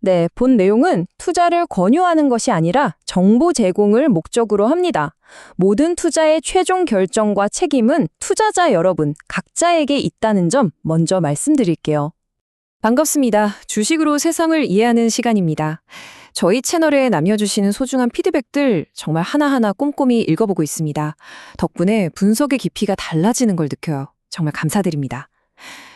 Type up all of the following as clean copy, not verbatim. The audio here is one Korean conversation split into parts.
네, 본 내용은 투자를 권유하는 것이 아니라 정보 제공을 목적으로 합니다. 모든 투자의 최종 결정과 책임은 투자자 여러분 각자에게 있다는 점 먼저 말씀드릴게요. 반갑습니다. 주식으로 세상을 이해하는 시간입니다. 저희 채널에 남겨주시는 소중한 피드백들 정말 하나하나 꼼꼼히 읽어보고 있습니다. 덕분에 분석의 깊이가 달라지는 걸 느껴요. 정말 감사드립니다.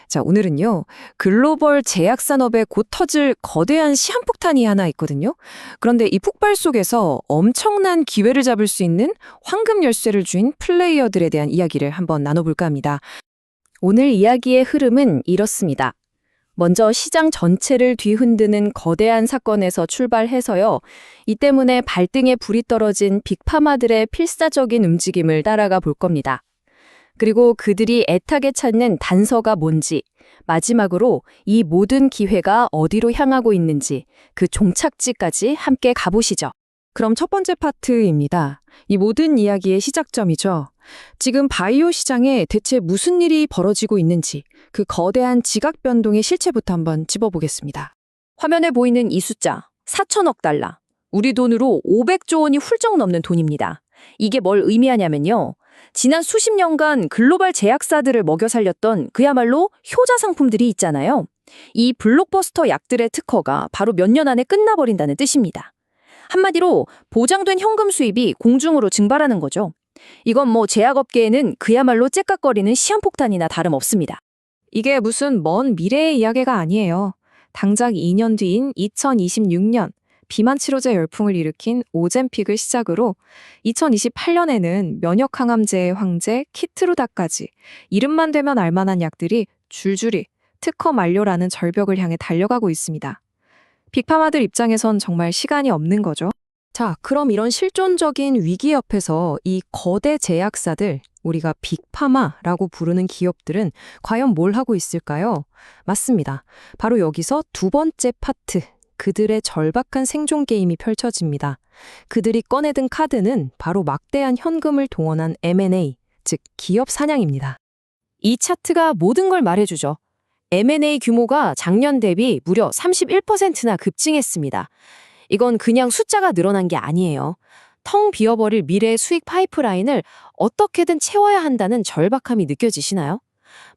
자, 오늘은요, 글로벌 제약산업에 곧 터질 거대한 시한폭탄이 하나 있거든요. 그런데 이 폭발 속에서 엄청난 기회를 잡을 수 있는 황금 열쇠를 쥔 플레이어들에 대한 이야기를 한번 나눠볼까 합니다. 오늘 이야기의 흐름은 이렇습니다. 먼저 시장 전체를 뒤흔드는 거대한 사건에서 출발해서요. 이 때문에 발등에 불이 떨어진 빅파마들의 필사적인 움직임을 따라가 볼 겁니다. 그리고 그들이 애타게 찾는 단서가 뭔지, 마지막으로 이 모든 기회가 어디로 향하고 있는지 그 종착지까지 함께 가보시죠. 그럼 첫 번째 파트입니다. 이 모든 이야기의 시작점이죠. 지금 바이오 시장에 대체 무슨 일이 벌어지고 있는지 그 거대한 지각 변동의 실체부터 한번 짚어보겠습니다. 화면에 보이는 이 숫자, 4천억 달러. 우리 돈으로 500조 원이 훌쩍 넘는 돈입니다. 이게 뭘 의미하냐면요. 지난 수십 년간 글로벌 제약사들을 먹여 살렸던 그야말로 효자 상품들이 있잖아요. 이 블록버스터 약들의 특허가 바로 몇 년 안에 끝나버린다는 뜻입니다. 한마디로 보장된 현금 수입이 공중으로 증발하는 거죠. 이건 뭐 제약업계에는 그야말로 째깍거리는 시한폭탄이나 다름없습니다. 이게 무슨 먼 미래의 이야기가 아니에요. 당장 2년 뒤인 2026년 비만 치료제 열풍을 일으킨 오젬픽을 시작으로 2028년에는 면역항암제의 황제 키트루다까지 이름만 대면 알만한 약들이 줄줄이 특허 만료라는 절벽을 향해 달려가고 있습니다. 빅파마들 입장에선 정말 시간이 없는 거죠. 자, 그럼 이런 실존적인 위기 옆에서 이 거대 제약사들, 우리가 빅파마라고 부르는 기업들은 과연 뭘 하고 있을까요? 맞습니다. 바로 여기서 두 번째 파트, 그들의 절박한 생존 게임이 펼쳐집니다. 그들이 꺼내든 카드는 바로 막대한 현금을 동원한 M&A, 즉 기업 사냥입니다. 이 차트가 모든 걸 말해주죠. M&A 규모가 작년 대비 무려 31%나 급증했습니다. 이건 그냥 숫자가 늘어난 게 아니에요. 텅 비어버릴 미래의 수익 파이프라인을 어떻게든 채워야 한다는 절박함이 느껴지시나요?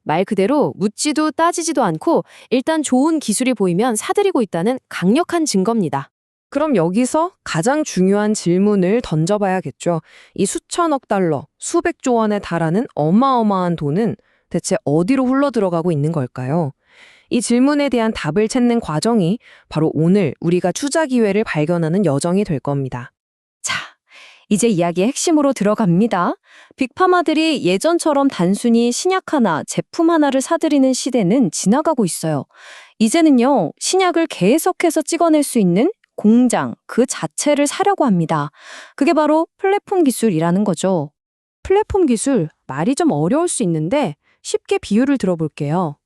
말 그대로 묻지도 따지지도 않고 일단 좋은 기술이 보이면 사들이고 있다는 강력한 증거입니다. 그럼 여기서 가장 중요한 질문을 던져봐야겠죠. 이 수천억 달러, 수백조 원에 달하는 어마어마한 돈은 대체 어디로 흘러들어가고 있는 걸까요? 이 질문에 대한 답을 찾는 과정이 바로 오늘 우리가 투자 기회를 발견하는 여정이 될 겁니다. 자, 이제 이야기의 핵심으로 들어갑니다. 빅파마들이 예전처럼 단순히 신약 하나, 제품 하나를 사들이는 시대는 지나가고 있어요. 이제는요, 신약을 계속해서 찍어낼 수 있는 공장 그 자체를 사려고 합니다. 그게 바로 플랫폼 기술이라는 거죠. 플랫폼 기술, 말이 좀 어려울 수 있는데 쉽게 비유를 들어볼게요.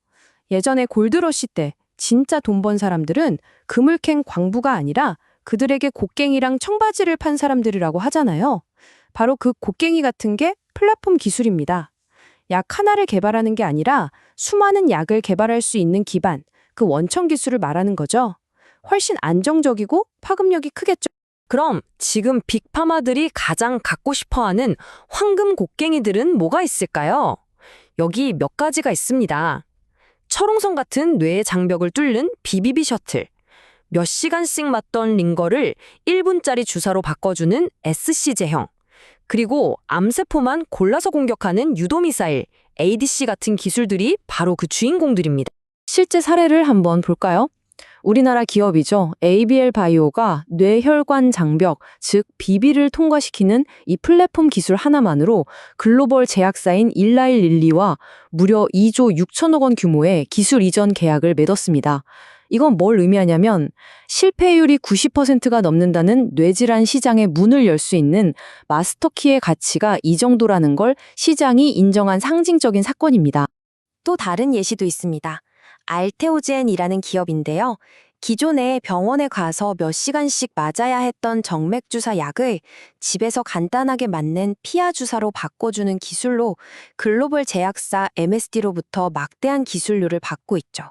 예전에 골드러시 때 진짜 돈 번 사람들은 그물 캔 광부가 아니라 그들에게 곡괭이랑 청바지를 판 사람들이라고 하잖아요. 바로 그 곡괭이 같은 게 플랫폼 기술입니다. 약 하나를 개발하는 게 아니라 수많은 약을 개발할 수 있는 기반, 그 원천 기술을 말하는 거죠. 훨씬 안정적이고 파급력이 크겠죠. 그럼 지금 빅파마들이 가장 갖고 싶어하는 황금 곡괭이들은 뭐가 있을까요? 여기 몇 가지가 있습니다. 철옹성 같은 뇌의 장벽을 뚫는 BBB 셔틀, 몇 시간씩 맞던 링거를 1분짜리 주사로 바꿔주는 SC 제형, 그리고 암세포만 골라서 공격하는 유도미사일, ADC 같은 기술들이 바로 그 주인공들입니다. 실제 사례를 한번 볼까요? 우리나라 기업이죠. ABL 바이오가 뇌혈관 장벽, 즉 BB를 통과시키는 이 플랫폼 기술 하나만으로 글로벌 제약사인 일라일릴리와 무려 2조 6천억 원 규모의 기술 이전 계약을 맺었습니다. 이건 뭘 의미하냐면 실패율이 90%가 넘는다는 뇌질환 시장의 문을 열 수 있는 마스터키의 가치가 이 정도라는 걸 시장이 인정한 상징적인 사건입니다. 또 다른 예시도 있습니다. 알테오젠이라는 기업인데요. 기존에 병원에 가서 몇 시간씩 맞아야 했던 정맥주사 약을 집에서 간단하게 맞는 피하 주사로 바꿔주는 기술로 글로벌 제약사 MSD로부터 막대한 기술료를 받고 있죠.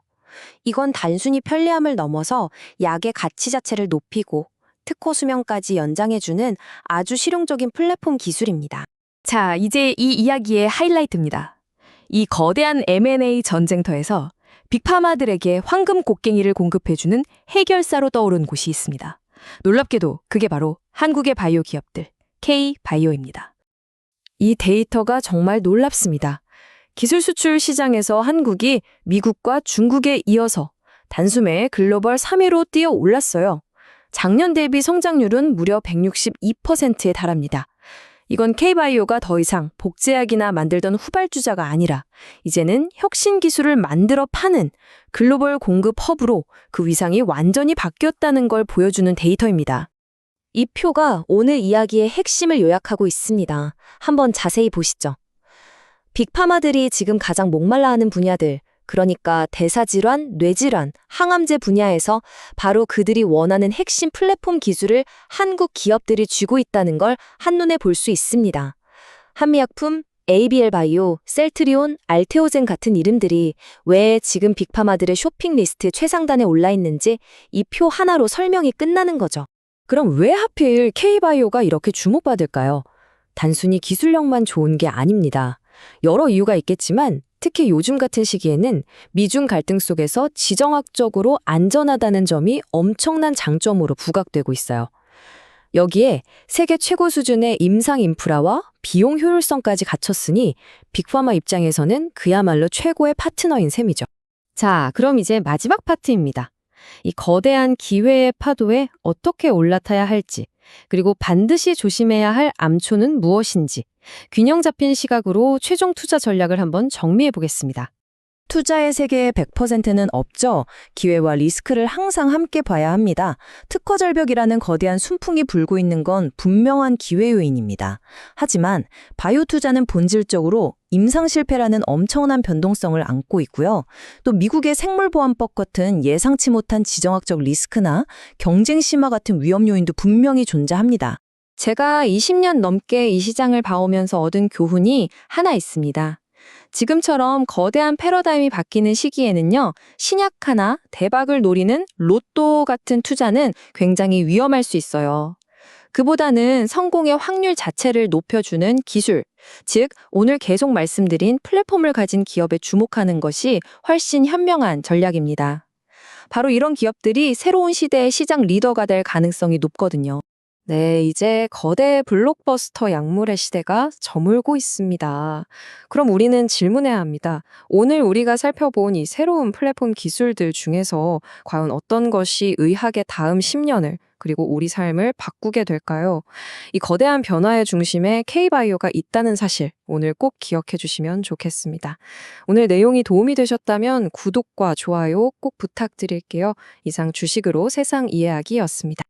이건 단순히 편리함을 넘어서 약의 가치 자체를 높이고 특허 수명까지 연장해주는 아주 실용적인 플랫폼 기술입니다. 자, 이제 이 이야기의 하이라이트입니다. 이 거대한 M&A 전쟁터에서 빅파마들에게 황금 곡괭이를 공급해주는 해결사로 떠오른 곳이 있습니다. 놀랍게도 그게 바로 한국의 바이오 기업들, K-바이오입니다. 이 데이터가 정말 놀랍습니다. 기술 수출 시장에서 한국이 미국과 중국에 이어서 단숨에 글로벌 3위로 뛰어 올랐어요. 작년 대비 성장률은 무려 162%에 달합니다. 이건 K-바이오가 더 이상 복제약이나 만들던 후발주자가 아니라 이제는 혁신 기술을 만들어 파는 글로벌 공급 허브로 그 위상이 완전히 바뀌었다는 걸 보여주는 데이터입니다. 이 표가 오늘 이야기의 핵심을 요약하고 있습니다. 한번 자세히 보시죠. 빅파마들이 지금 가장 목말라하는 분야들, 그러니까 대사질환, 뇌질환, 항암제 분야에서 바로 그들이 원하는 핵심 플랫폼 기술을 한국 기업들이 쥐고 있다는 걸 한눈에 볼 수 있습니다. 한미약품, ABL 바이오, 셀트리온, 알테오젠 같은 이름들이 왜 지금 빅파마들의 쇼핑 리스트 최상단에 올라 있는지 이 표 하나로 설명이 끝나는 거죠. 그럼 왜 하필 K-바이오가 이렇게 주목받을까요? 단순히 기술력만 좋은 게 아닙니다. 여러 이유가 있겠지만 특히 요즘 같은 시기에는 미중 갈등 속에서 지정학적으로 안전하다는 점이 엄청난 장점으로 부각되고 있어요. 여기에 세계 최고 수준의 임상 인프라와 비용 효율성까지 갖췄으니 빅파마 입장에서는 그야말로 최고의 파트너인 셈이죠. 자, 그럼 이제 마지막 파트입니다. 이 거대한 기회의 파도에 어떻게 올라타야 할지, 그리고 반드시 조심해야 할 암초는 무엇인지, 균형 잡힌 시각으로 최종 투자 전략을 한번 정리해 보겠습니다. 투자의 세계의 100%는 없죠. 기회와 리스크를 항상 함께 봐야 합니다. 특허 절벽이라는 거대한 순풍이 불고 있는 건 분명한 기회 요인입니다. 하지만 바이오 투자는 본질적으로 임상 실패라는 엄청난 변동성을 안고 있고요. 또 미국의 생물보안법 같은 예상치 못한 지정학적 리스크나 경쟁 심화 같은 위험 요인도 분명히 존재합니다. 제가 20년 넘게 이 시장을 봐오면서 얻은 교훈이 하나 있습니다. 지금처럼 거대한 패러다임이 바뀌는 시기에는요, 신약 하나 대박을 노리는 로또 같은 투자는 굉장히 위험할 수 있어요. 그보다는 성공의 확률 자체를 높여주는 기술, 즉 오늘 계속 말씀드린 플랫폼을 가진 기업에 주목하는 것이 훨씬 현명한 전략입니다. 바로 이런 기업들이 새로운 시대의 시장 리더가 될 가능성이 높거든요. 네, 이제 거대 블록버스터 약물의 시대가 저물고 있습니다. 그럼 우리는 질문해야 합니다. 오늘 우리가 살펴본 이 새로운 플랫폼 기술들 중에서 과연 어떤 것이 의학의 다음 10년을 그리고 우리 삶을 바꾸게 될까요? 이 거대한 변화의 중심에 K-바이오가 있다는 사실 오늘 꼭 기억해 주시면 좋겠습니다. 오늘 내용이 도움이 되셨다면 구독과 좋아요 꼭 부탁드릴게요. 이상 주식으로 세상 이해하기였습니다.